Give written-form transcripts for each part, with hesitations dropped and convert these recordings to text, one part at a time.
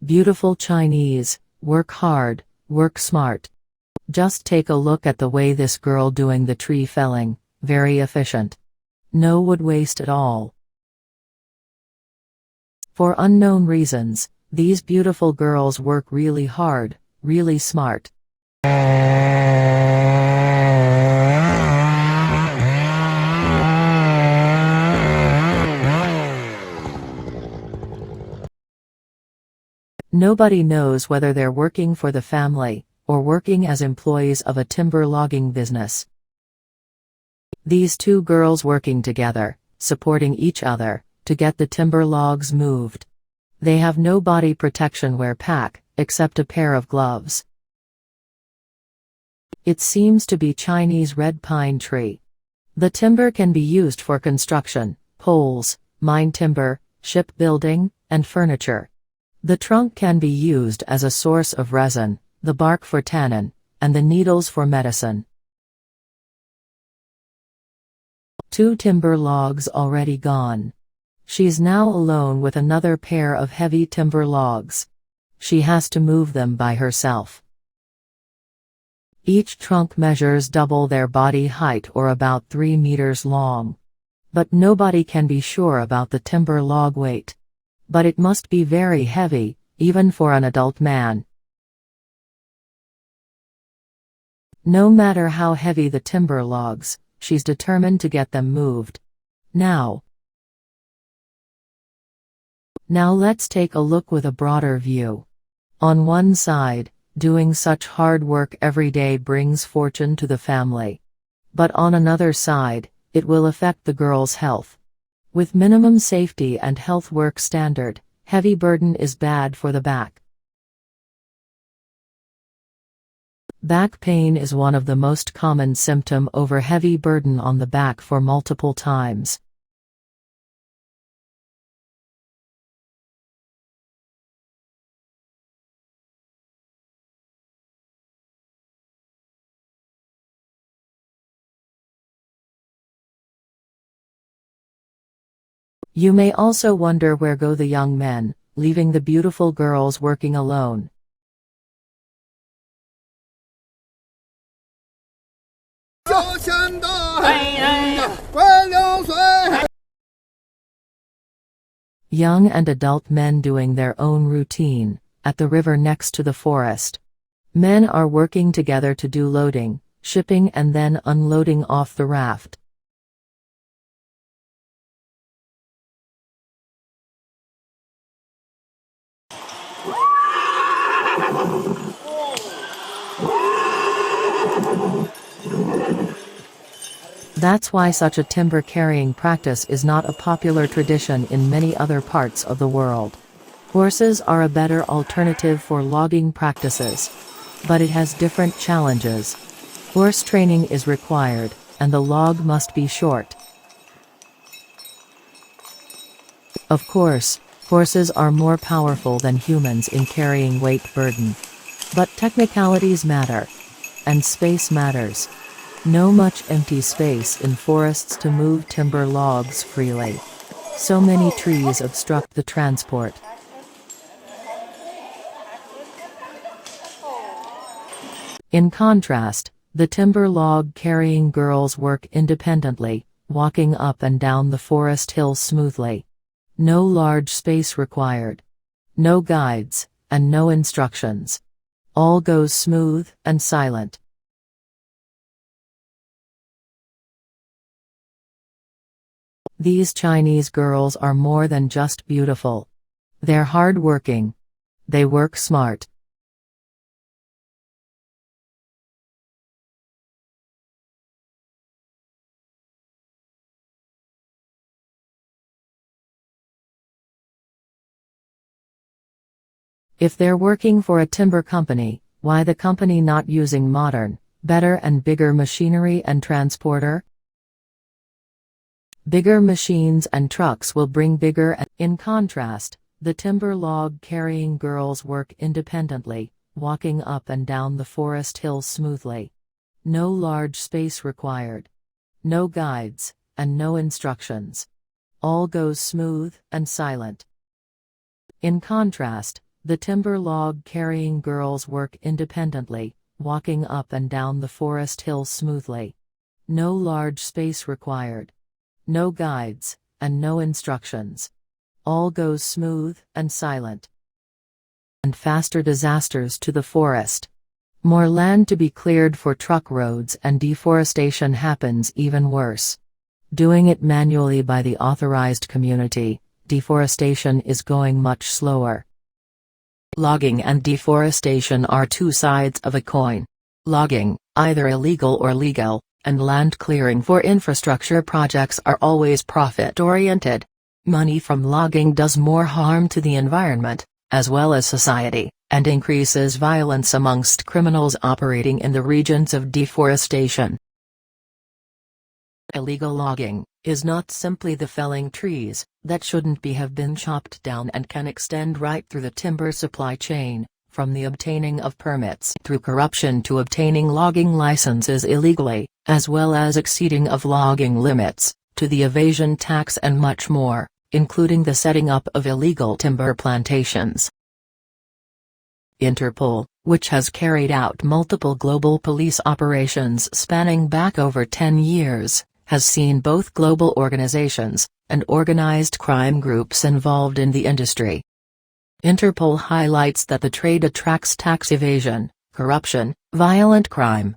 Beautiful Chinese, work hard, work smart. Just take a look at the way this girl doing the tree felling, very efficient. No wood waste at all. For unknown reasons, these beautiful girls work really hard, really smart. Nobody knows whether they're working for the family, or working as employees of a timber logging business. These two girls working together, supporting each other, to get the timber logs moved. They have no body protection wear pack, except a pair of gloves. It seems to be Chinese red pine tree. The timber can be used for construction, poles, mine timber, shipbuilding, and furniture. The trunk can be used as a source of resin, the bark for tannin, and the needles for medicine. 2 timber logs already gone. She's now alone with another pair of heavy timber logs. She has to move them by herself. Each trunk measures double their body height or about 3 meters long. But nobody can be sure about the timber log weight. But it must be very heavy, even for an adult man. No matter how heavy the timber logs, she's determined to get them moved. Now let's take a look with a broader view. On one side, doing such hard work every day brings fortune to the family. But on another side, it will affect the girl's health. With minimum safety and health work standard, heavy burden is bad for the back. Back pain is one of the most common symptom over heavy burden on the back for multiple times. You may also wonder where go the young men, leaving the beautiful girls working alone. Young and adult men doing their own routine, at the river next to the forest. Men are working together to do loading, shipping and then unloading off the raft. That's why such a timber carrying practice is not a popular tradition in many other parts of the world. Horses are a better alternative for logging practices. But it has different challenges. Horse training is required, and the log must be short. Of course, horses are more powerful than humans in carrying weight burden. But technicalities matter. And space matters. No much empty space in forests to move timber logs freely. So many trees obstruct the transport. In contrast, the timber log carrying girls work independently, walking up and down the forest hills smoothly. No large space required. No guides, and no instructions. All goes smooth and silent. These Chinese girls are more than just beautiful. They're hard-working. They work smart. If they're working for a timber company, why the company not using modern, better and bigger machinery and transporter? Bigger machines and trucks will bring bigger and in contrast, the timber log carrying girls work independently, walking up and down the forest hills smoothly. No large space required. No guides, and no instructions. All goes smooth and silent. In contrast, The timber log carrying girls work independently, walking up and down the forest hills smoothly. No large space required. No guides, and no instructions. All goes smooth and silent. And faster disasters to the forest. More land to be cleared for truck roads and deforestation happens even worse. Doing it manually by the authorized community, deforestation is going much slower. Logging and deforestation are two sides of a coin. Logging, either illegal or legal, and land clearing for infrastructure projects are always profit-oriented. Money from logging does more harm to the environment, as well as society, and increases violence amongst criminals operating in the regions of deforestation. Illegal logging is not simply the felling trees that shouldn't have been chopped down and can extend right through the timber supply chain, from the obtaining of permits through corruption to obtaining logging licenses illegally, as well as exceeding of logging limits, to the evasion tax and much more, including the setting up of illegal timber plantations. Interpol, which has carried out multiple global police operations spanning back over 10 years, has seen both global organizations and organized crime groups involved in the industry. Interpol highlights that the trade attracts tax evasion, corruption, violent crime.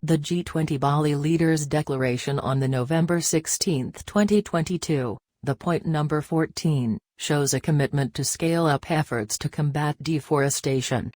The G20 Bali Leaders Declaration on the November 16, 2022, the point number 14, shows a commitment to scale up efforts to combat deforestation.